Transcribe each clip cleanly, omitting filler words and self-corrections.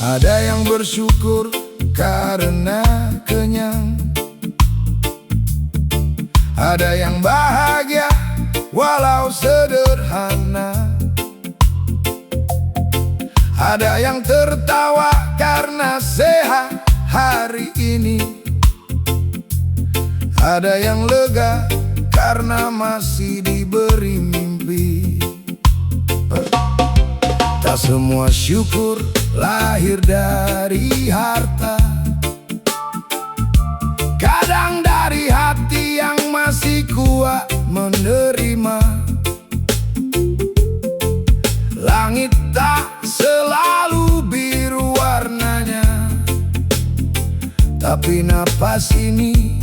Ada yang bersyukur karena kenyang, ada yang bahagia walau sederhana, ada yang tertawa karena sehat hari ini, ada yang lega karena masih diberi mimpi. Tak semua syukur lahir dari harta, kadang dari hati yang masih kuat menerima. Langit tak selalu biru warnanya, tapi napas ini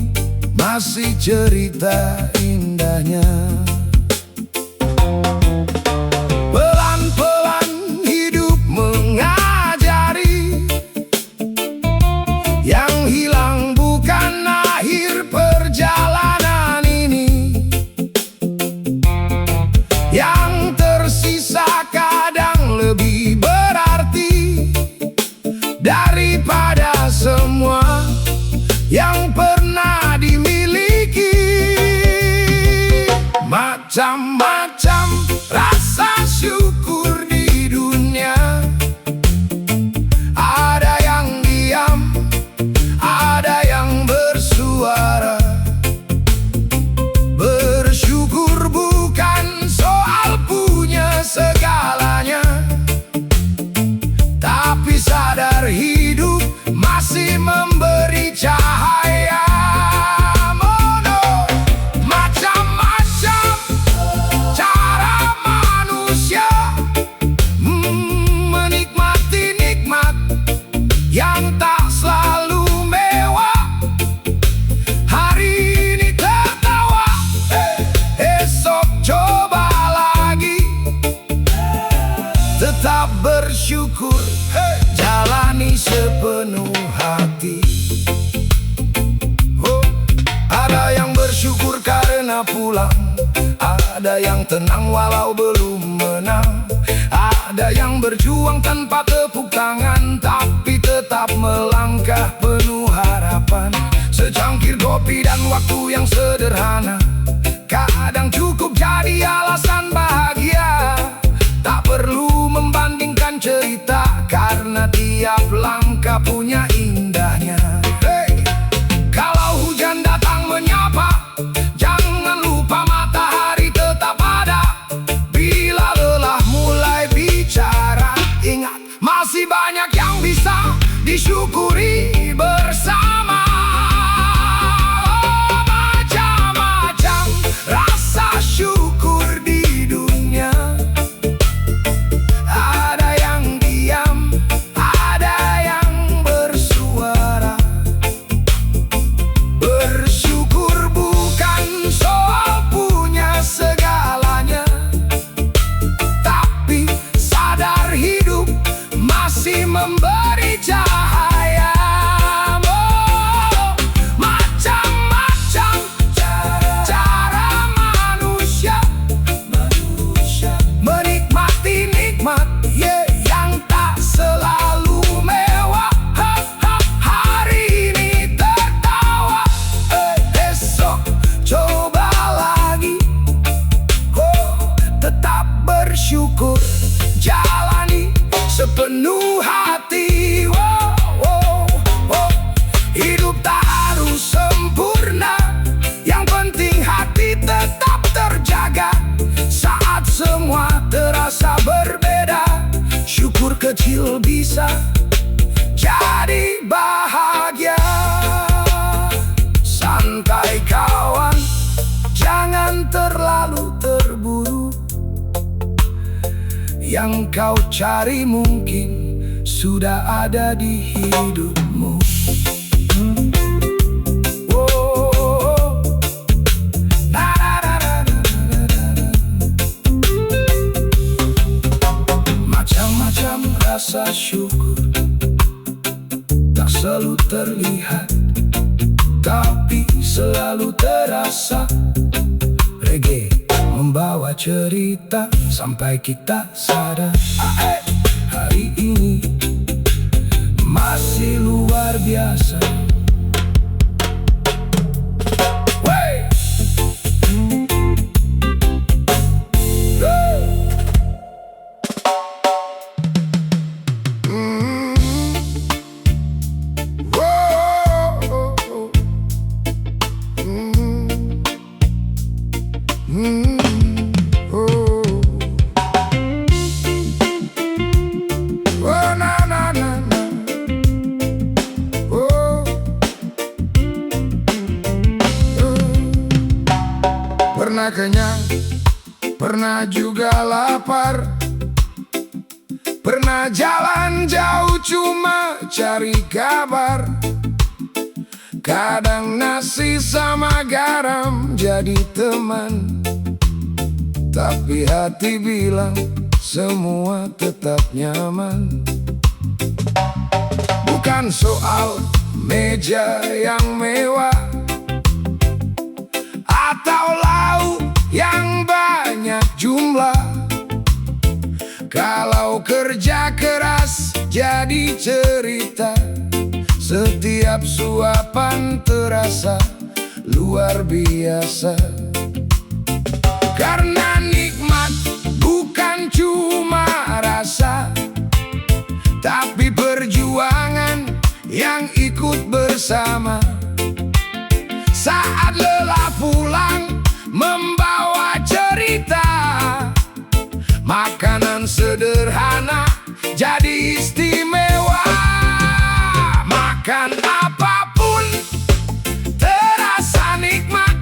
masih cerita indahnya. Pelan-pelan hidup mengajari, yang hilang bukan akhir perjalanan ini, yang tersisa kadang lebih berarti daripada semua yang pernah dimiliki. Macam-macam rasa syukur di dunia, ada yang diam, ada yang bersuara. Bersyukur bukan soal punya segalanya, tapi sadar hidup masih memberi cahaya. Macam-macam cara manusia menikmati nikmat yang tak selalu mewah. Hari ini tertawa, esok coba lagi. Tetap bersyukur, jalani sepenuh hati. Ada yang bersyukur karena pulang, ada yang tenang walau belum menang, ada yang berjuang tanpa tepuk tangan tapi tetap melangkah penuh harapan. Secangkir kopi dan waktu yang sederhana kadang cukup jadi alasan bahagia. Tak perlu membandingkan cerita, karena tiap langkah punya indahnya. Kalau hujan datang menyapa, jangan lupa matahari tetap ada. Bila lelah mulai bicara, ingat masih banyak yang bisa disyukuri bersama. Macam-macam rasa syukur di dunia, ada yang diam, ada yang bersuara. Bersyukur bukan soal punya segalanya, tapi sadar hidup masih memberi cahaya. Macam-macam cara manusia menikmati nikmat, yang tak selalu mewah. Hari ini tertawa, esok coba lagi. Tetap bersyukur, jalani sepenuh hati. Hidup tak harus sempurna, yang penting hati tetap terjaga. Saat semua terasa berbeda, syukur kecil bisa jadi bahagia. Santai kawan, jangan terlalu terburu. Yang kau cari mungkin sudah ada di hidupmu. Macam-macam rasa syukur tak selalu terlihat, tapi selalu terasa. Reggae membawa cerita sampai kita sadar. Hari ini pernah juga lapar, pernah jalan jauh cuma cari kabar. Kadang nasi sama garam jadi teman, tapi hati bilang semua tetap nyaman. Bukan soal meja yang mewah atau lauk yang banyak jumlah. Kalau kerja keras jadi cerita, setiap suapan terasa luar biasa. Karena nikmat bukan cuma rasa, tapi perjuangan yang ikut bersama. Saat lelah pulang membawa cerita, makanan sederhana jadi istimewa. Makan apapun terasa nikmat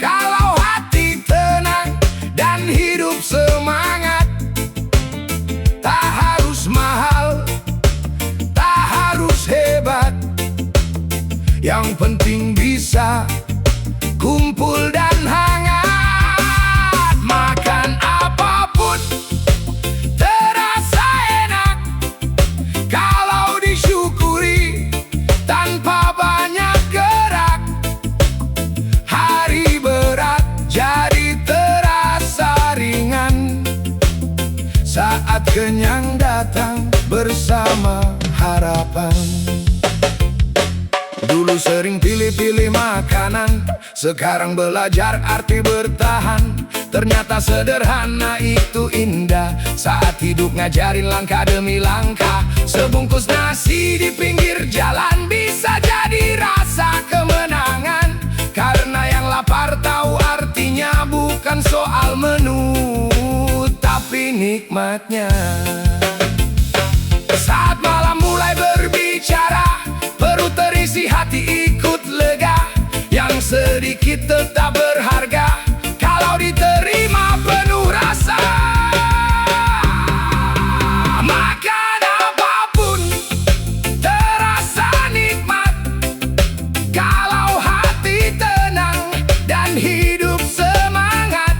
kalau hati tenang dan hidup semangat. Tak harus mahal, tak harus hebat, yang penting bisa kumpul dan hangat. Makan apapun terasa enak kalau disyukuri tanpa banyak gerak. Hari berat jadi terasa ringan saat kenyang datang bersama harapan. Dulu sering pilih-pilih makanan, sekarang belajar arti bertahan. Ternyata sederhana itu indah saat hidup ngajarin langkah demi langkah. Sebungkus nasi di pinggir jalan bisa jadi rasa kemenangan, karena yang lapar tahu artinya bukan soal menu, tapi nikmatnya. Saat malam mulai berbicara, perut terisi hati ikut lega. Yang sedikit tetap berharga kalau diterima penuh rasa. Makan apapun terasa nikmat kalau hati tenang dan hidup semangat.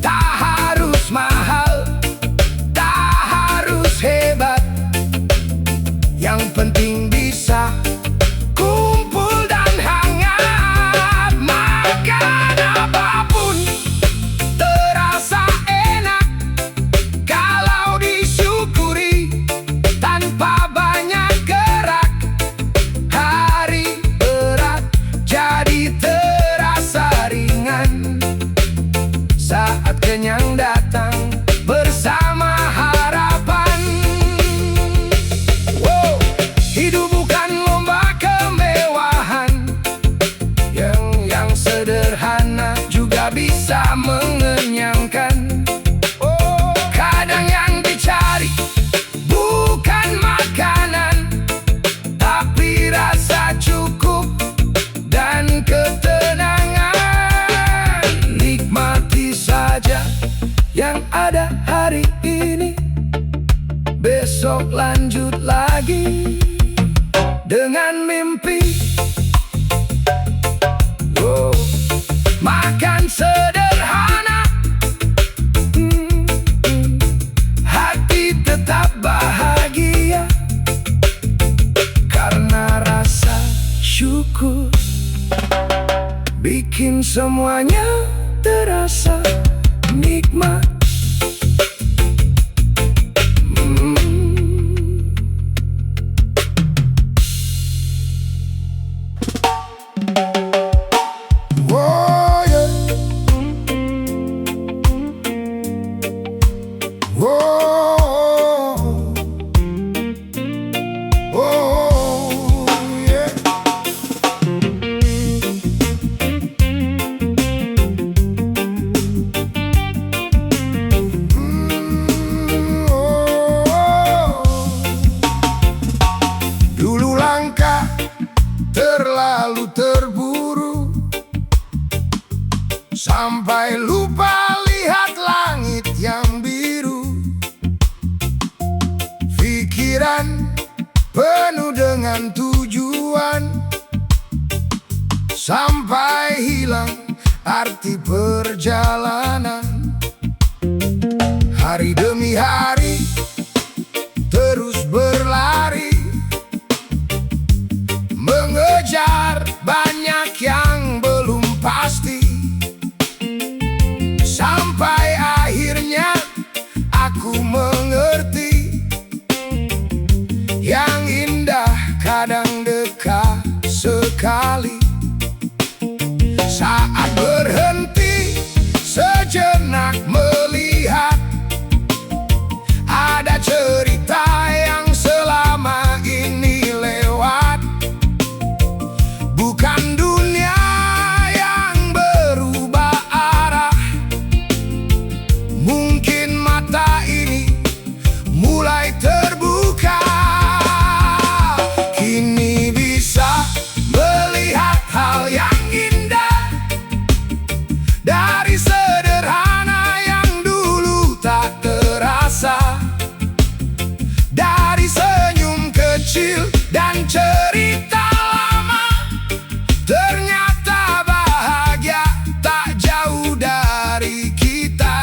Tak harus mahal, tak harus hebat, yang penting bisa kumpul dan hangat. Makan apapun terasa enak kalau disyukuri tanpa banyak gerak. Hari berat jadi terasa ringan saat kenyang datang bersama harapan. Wow, hidup bukan lomba kemewahan, yang sederhana juga bisa mengenyangkan. Oh, kadang yang dicari bukan makanan, tapi rasa cukup dan ketenangan. Nikmati saja yang ada hari ini, besok lanjut lagi dengan mimpi. Oh, makan sederhana, hati tetap bahagia, karena rasa syukur bikin semuanya terasa nikmat. Oh, yeah. Oh, oh, yeah. pikiran penuh dengan tujuan, sampai hilang arti perjalanan. Hari demi hari terus berlari, mengejar banyak yang belum pasti, sampai akhirnya aku mengerti, yang indah kadang dekat sekali. Saat berhenti sejenak melihat, ada cerita yang selama ini lewat. Bukan dunia yang berubah arah, mungkin mata ini mulai terbuka. Kini bisa melihat hal yang indah, dari sederhana yang dulu tak terasa, dari senyum kecil dan cerita lama. Ternyata bahagia tak jauh dari kita.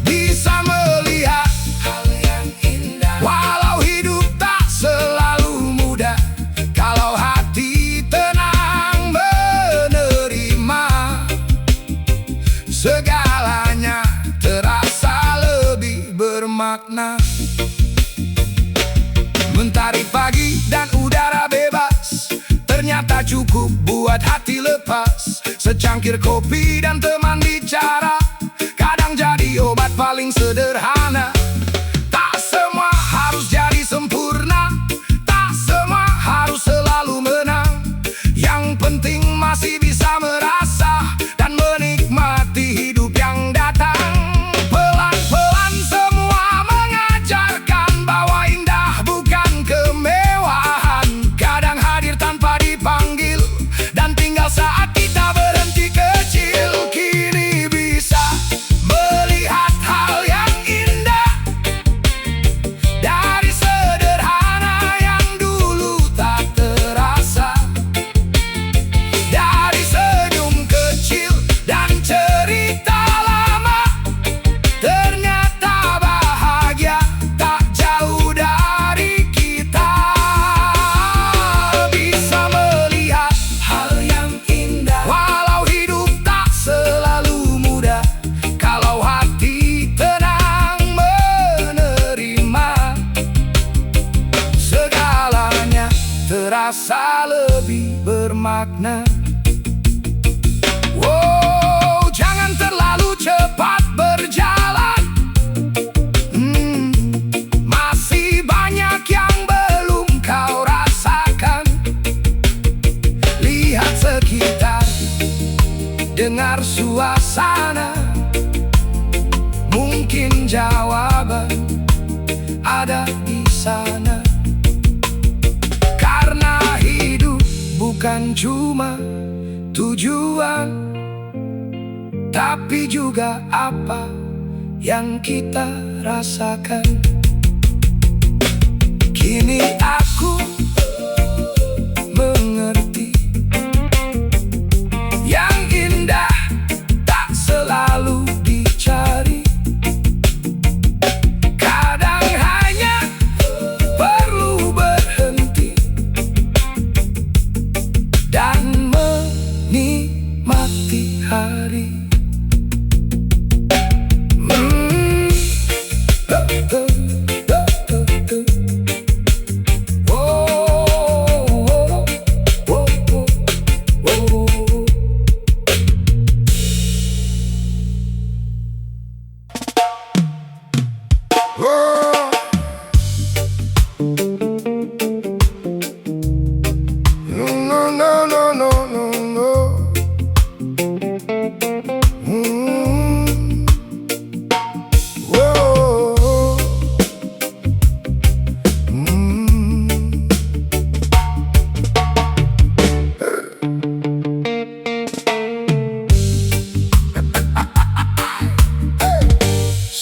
Bisa melihat hal yang indah, walau hidup tak selalu mudah. Kalau hati tenang menerima, segalanya terasa lebih bermakna. Mentari pagi dan udara bebas ternyata cukup buat hati lepas. Secangkir kopi dan teman bicara kadang jadi obat paling sederhana. Tak semua harus jadi sempurna, tak semua harus selalu menang. Yang penting masih bisa merasa dan menikmati hidup yang datang. Pelan-pelan semua mengajarkan bahwa indah bukan kemewahan. Kadang hadir tanpa dipanggil dan tinggal saat kita berhenti kecil. Kini bisa melihat hal yang indah, dari sederhana yang dulu tak terasa, dari senyum kecil dan cerita lama. Ternyata bahagia tak jauh dari kita. Bisa melihat hal yang indah, walau hidup tak selalu mudah. Kalau hati tenang menerima, segalanya terasa lebih bermakna. Wow, jangan terlalu cepat berjalan. Masih banyak yang belum kau rasakan. Lihat sekitar, dengar suasana, mungkin jawaban ada di sana. Karena hidup bukan cuma tujuan, tapi juga apa yang kita rasakan. Kini aku mengerti, yang indah tak selalu dicari. Kadang hanya perlu berhenti dan menikmati hari.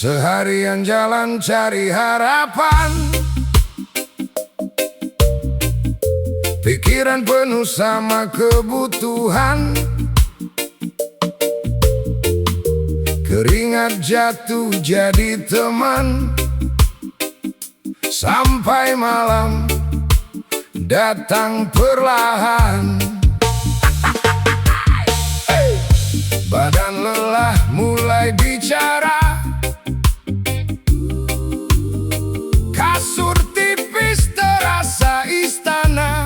Seharian berjalan cari harapan. Pikiran penuh sama kebutuhan. Keringat jatuh jadi teman. Sampai malam datang perlahan. Badan lelah mulai bicara. Kasur tipis terasa istana.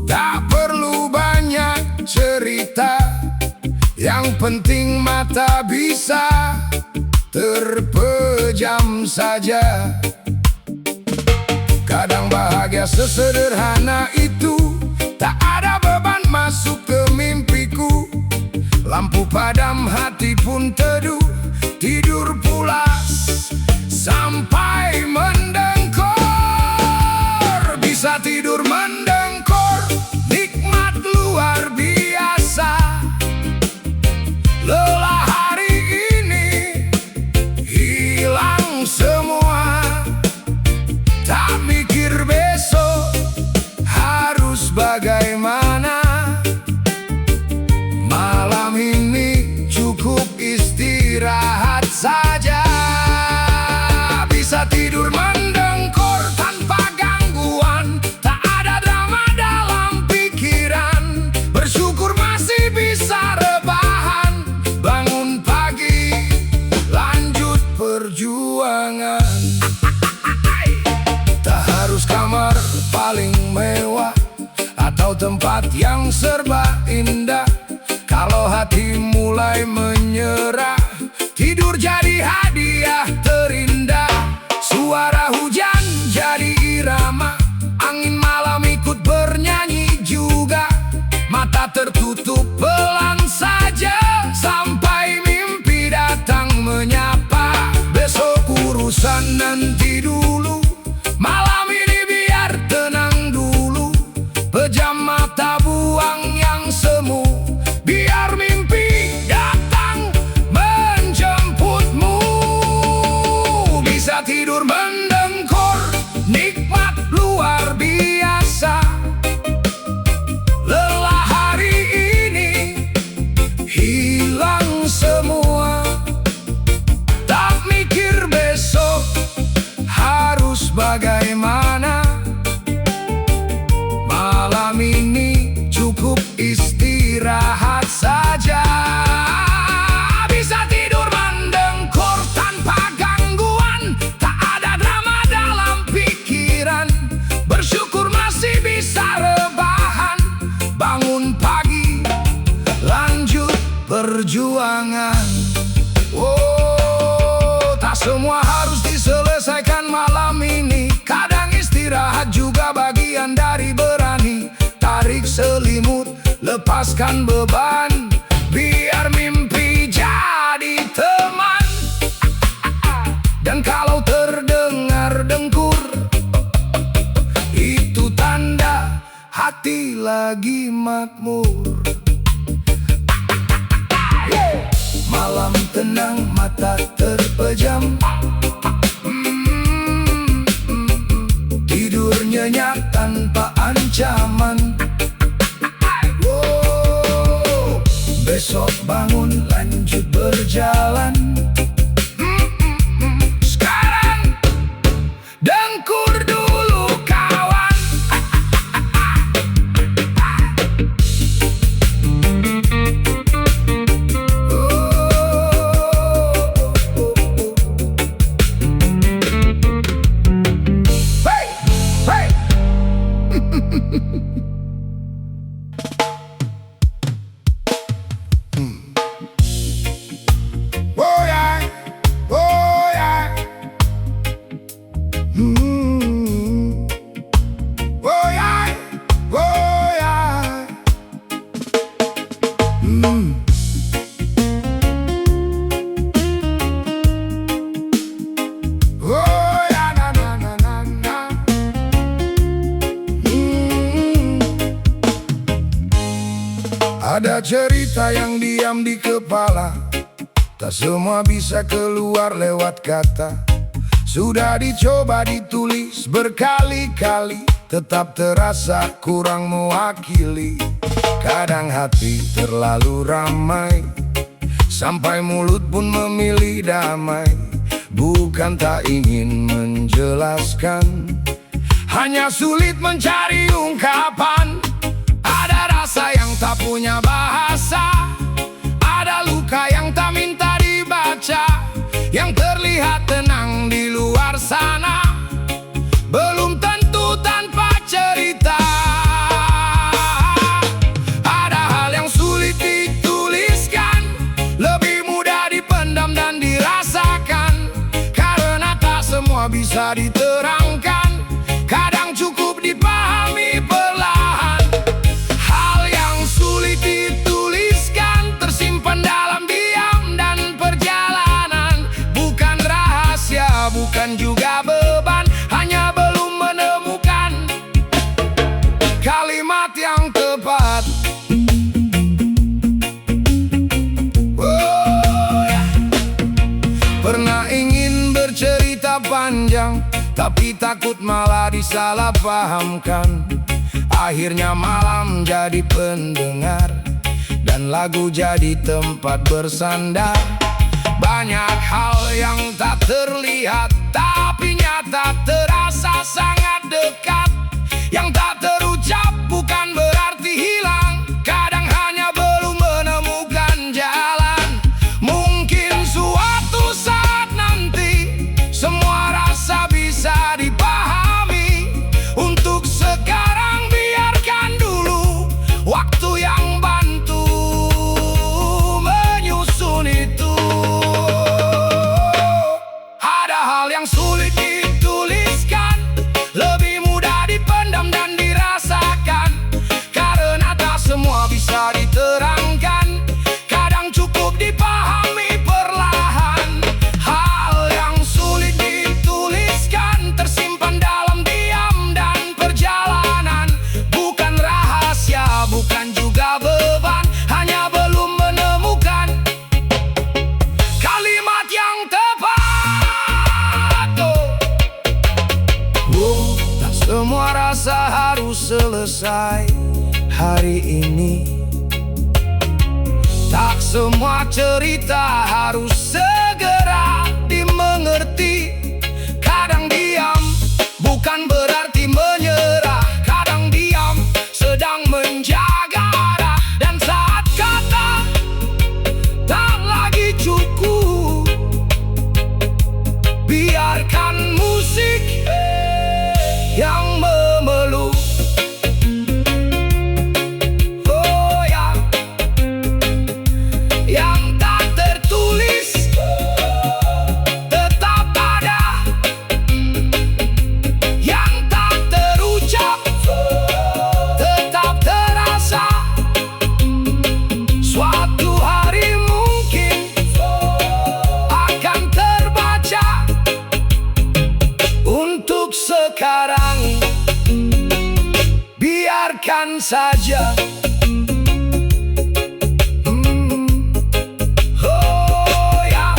Tak perlu banyak cerita, yang penting mata bisa terpejam saja. Kadang bahagia sesederhana itu, tak ada beban masuk ke mimpiku. Lampu padam, hati pun teduh, tidur pulas sampai mendengkur. Bisa tidur mendengkur, nikmat luar biasa. Lelah hari ini hilang semua. Tak mikir besok harus bagaimana. Malam ini cukup istirahat saja. Bisa tidur mendengkur tanpa gangguan. Tak ada drama dalam pikiran. Bersyukur masih bisa rebahan. Bangun pagi, lanjut perjuangan. Tak harus kamar paling mewah atau tempat yang serba indah. Kalau hati mulai menyerah, tidur jadi hadiah terindah. Suara hujan jadi irama, angin malam ikut bernyanyi juga. Mata tertutup pelan saja, sampai mimpi datang menyapa. Besok urusan nanti dulu, malam ini biar tenang dulu. Pejam mata, buang yang semu, biar mimpi datang menjemputmu. Bisa tidur mendengkur, nikmat luar biasa. Lelah hari ini hilang semua. Tak mikir besok harus bagaimana. Malam ini cukup istirahat saja. Bisa tidur mendengkur tanpa gangguan. Tak ada drama dalam pikiran. Bersyukur masih bisa rebahan. Bangun pagi, lanjut perjuangan. Oh, tak semua harus diselesaikan malam ini. Kadang istirahat juga bagian dari berani. Tarik selimut, lepaskan beban, biar mimpi jadi teman. Dan kalau terdengar dengkur, itu tanda hati lagi makmur. Malam tenang, mata terpejam. Tidur nyenyak tanpa ancaman. Besok bangun, lanjut berjalan. Sekarang dengkur dulu kawan. Hey, hey. Ada cerita yang diam di kepala, tak semua bisa keluar lewat kata. Sudah dicoba ditulis berkali-kali, tetap terasa kurang mewakili. Kadang hati terlalu ramai, sampai mulut pun memilih damai. Bukan tak ingin menjelaskan, hanya sulit mencari ungkapan. Ada rasa yang tak punya bahasa, ada luka yang tak minta dibaca. Yang terlihat tenang di luar sana, belum tentu tanpa cerita. Ada hal yang sulit dituliskan, lebih mudah dipendam dan dirasakan. Karena tak semua bisa diterangkan, kadang cukup dipahami perlahan. Hal yang sulit dituliskan tersimpan dalam diam dan perjalanan. Bukan rahasia, bukan juga beban, hanya belum menemukan kalimat yang tepat. Pernah ingin bercerita panjang, tapi takut malah disalahpahamkan. Akhirnya malam jadi pendengar, dan lagu jadi tempat bersandar. Banyak hal yang tak terlihat, tapi nyata terasa sangat dekat. Yang tak terucap bukan berarti hilang, kadang hanya belum menemukan jalan. Mungkin suatu saat nanti semua rasa bisa dipahami. Untuk sekarang biarkan dulu waktu yang bantu menyusun itu. Ada hal yang sulit dituliskan, lebih mudah dipendam dan dirasakan. Karena tak semua bisa diterangkan, kadang cukup dipahami perlahan. Hal yang sulit dituliskan tersimpan dalam diam dan perjalanan. Bukan rahasia, bukan juga beban, hanya belum menemukan kalimat yang tepat. Tak semua rasa harus selesai hari ini. Tak semua cerita harus segera dimengerti. Kadang diam bukan berarti menyerah, kadang diam sedang menjaga arah. Dan saat kata tak lagi cukup, biarkan musik yang memeluk. Oh ya, yang tak tertulis tetap ada, yang tak terucap tetap terasa. Suatu hari mungkin akan terbaca. Untuk sekarang biarkan saja. Oh ya.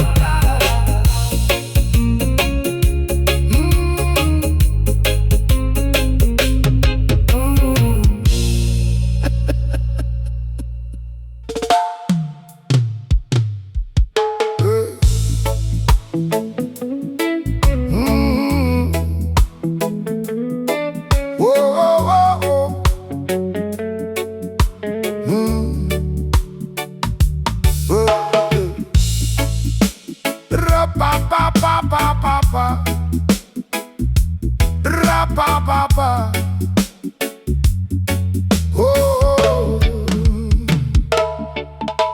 Ra-pa-pa-pa-pa-pa-pa, ra-pa-pa-pa. Oh,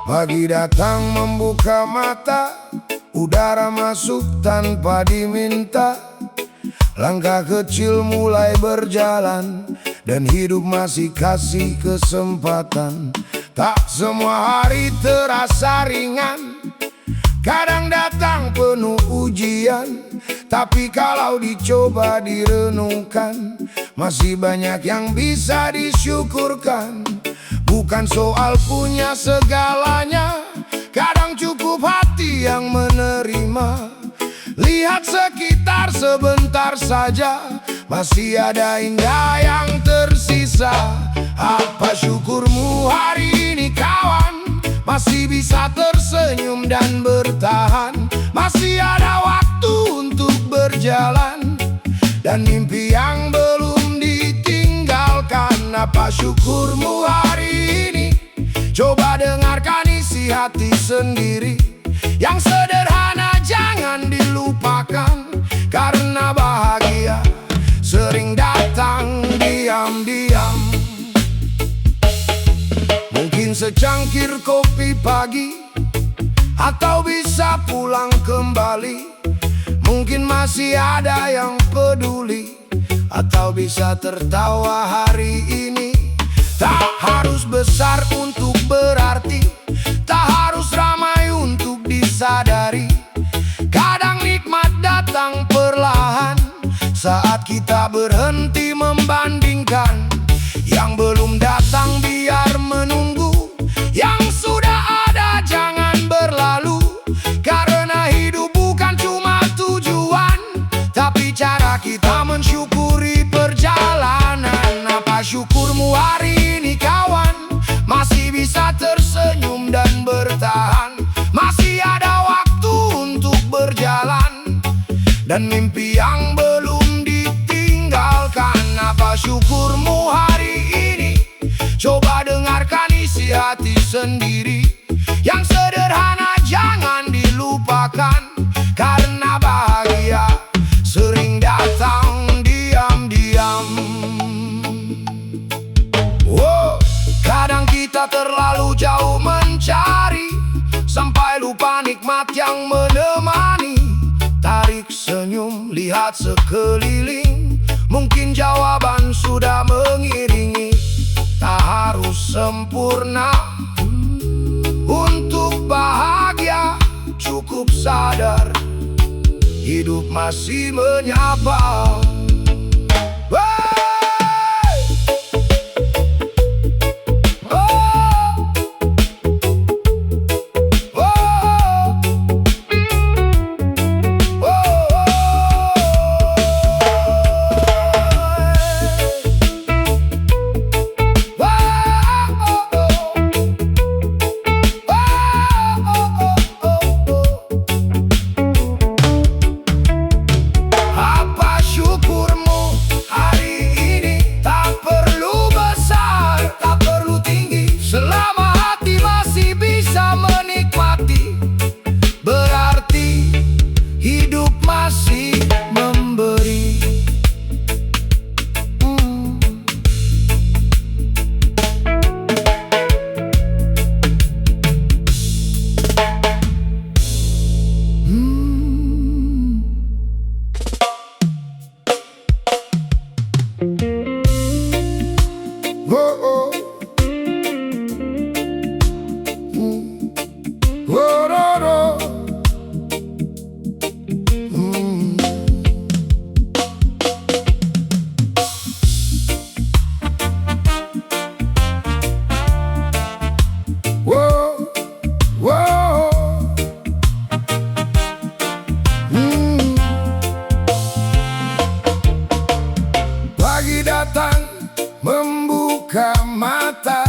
pagi datang membuka mata, udara masuk tanpa diminta. Langkah kecil mulai berjalan, dan hidup masih kasih kesempatan. Tak semua hari terasa ringan, kadang datang penuh ujian. Tapi kalau dicoba direnungkan, masih banyak yang bisa disyukurkan. Bukan soal punya segalanya, kadang cukup hati hati yang menerima. Lihat sekitar sebentar saja, masih ada indah yang tersisa. Apa syukurmu hari ini kawan, masih bisa tersenyum dan bertahan. Masih ada waktu untuk berjalan, dan mimpi yang belum ditinggalkan. Apa syukurmu hari ini? Coba dengarkan isi hati sendiri. Yang sederhana jangan dilupakan, karena bahagia sering datang diam-diam. Mungkin secangkir kopi pagi, atau bisa pulang kembali. Mungkin masih ada yang peduli, atau bisa tertawa hari ini. Tak harus besar untuk berarti, tak harus ramai untuk disadari. Kadang nikmat datang perlahan, saat kita berhenti membandingkan. Yang belum datang biar menunggu, yang sudah ada jangan berlalu. Karena hidup bukan cuma tujuan, tapi cara kita mensyukuri perjalanan. Apa syukurmu hari ini kawan, masih bisa tersenyum dan bertahan. Masih ada waktu untuk berjalan, dan mimpi yang belum ditinggalkan. Apa syukurmu hari ini? Coba dengarkan isi hati sendiri. Yang sederhana jangan dilupakan, karena bahagia sering datang diam-diam. Kadang kita terlalu jauh mencari, sampai lupa nikmat yang menemani. Tarik senyum, lihat sekeliling, mungkin jawaban sudah mengiringi. Tak harus sempurna untuk bahagia, cukup sadar hidup masih menyapa. Datang membuka mata,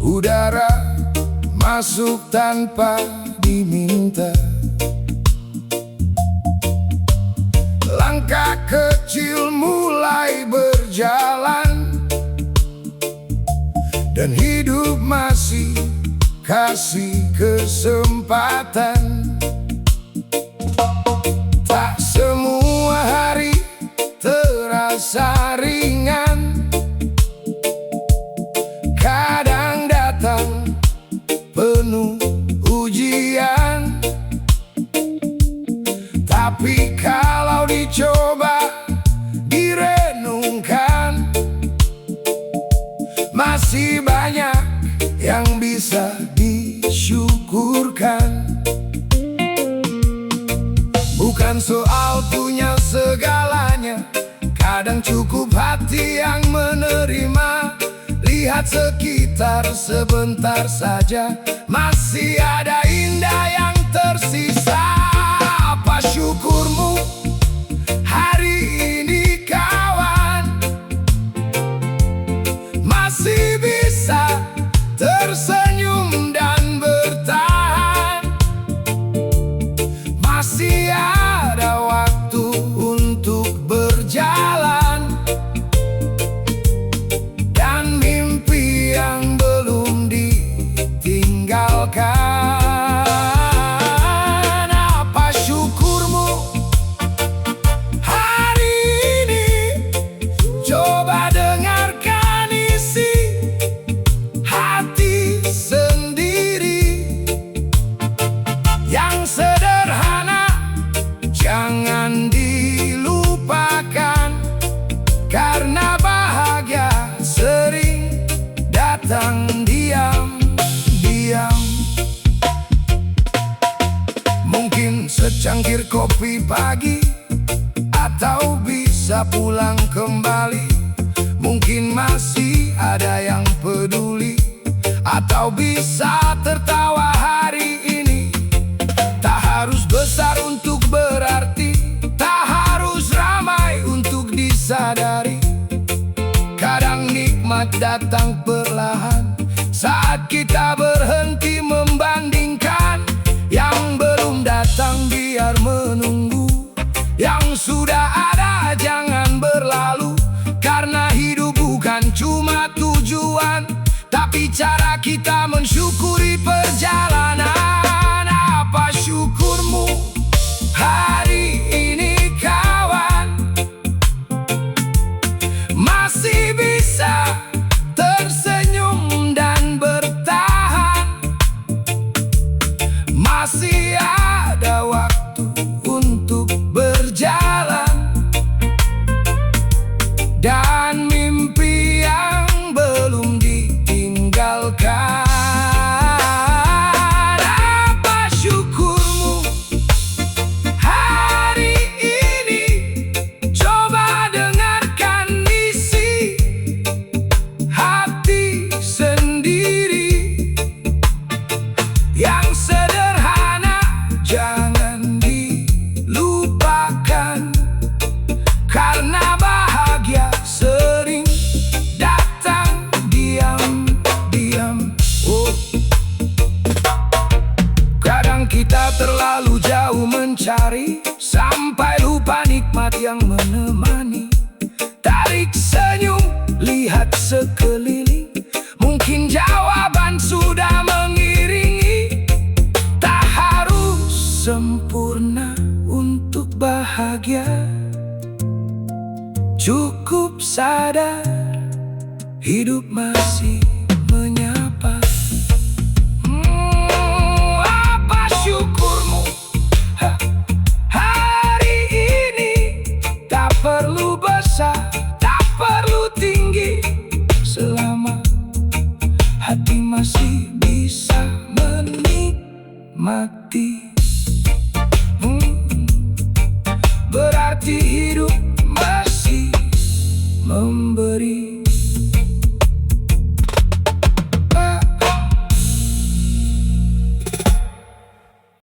udara masuk tanpa diminta. Langkah kecil mulai berjalan, dan hidup masih kasih kesempatan. Tak semua hari terasa ringan, kadang datang penuh ujian. Tapi kalau dicoba, direnungkan, masih banyak yang bisa disyukurkan. Bukan soal punya segalanya, kadang cukup hati yang menerima. Lihat sekitar sebentar saja, masih ada indah yang tersisa. Apa syukurmu hari ini kawan? Masih bisa tersenyum dan bertahan. Masih ada waktu untuk berjalan, dan mimpi yang belum ditinggalkan. Apa syukurmu hari ini? Coba dengarkan isi hati sendiri. Yang sederhana jangan dilupakan, karena bahagia sering datang diam-diam. Mungkin secangkir kopi pagi, atau bisa pulang kembali. Mungkin masih ada yang peduli, atau bisa tertawa hari ini. Tak harus besar untuk berarti, tak harus ramai untuk disadari. Kadang nikmat datang perlahan, saat kita berhenti membandingkan. Yang belum datang biar menunggu, yang sudah ada jangan berlalu. Karena hidup bukan cuma tujuan, tapi cara kita mensyukuri perjalanan. Apa syukurmu hari ini kawan? Masih bisa tersenyum dan bertahan. Masih ada waktu untuk berjalan, dan mimpi yang belum ditinggalkan. Apa syukurmu hari ini? Coba dengarkan isi hati sendiri. Yang sederhana jangan dilupakan, karena bahagia sering datang diam-diam. Kadang kita terlalu jauh mencari, sampai lupa nikmat yang menemani. Tarik senyum, lihat sekeliling, mungkin jawaban sudah mengiringi. Tak harus sempurna untuk bahagia, cukup sadar hidup masih menyapa. Apa syukurmu hari ini? Tak perlu besar, tak perlu tinggi, selama hati masih bisa menikmati. Berarti hidup masih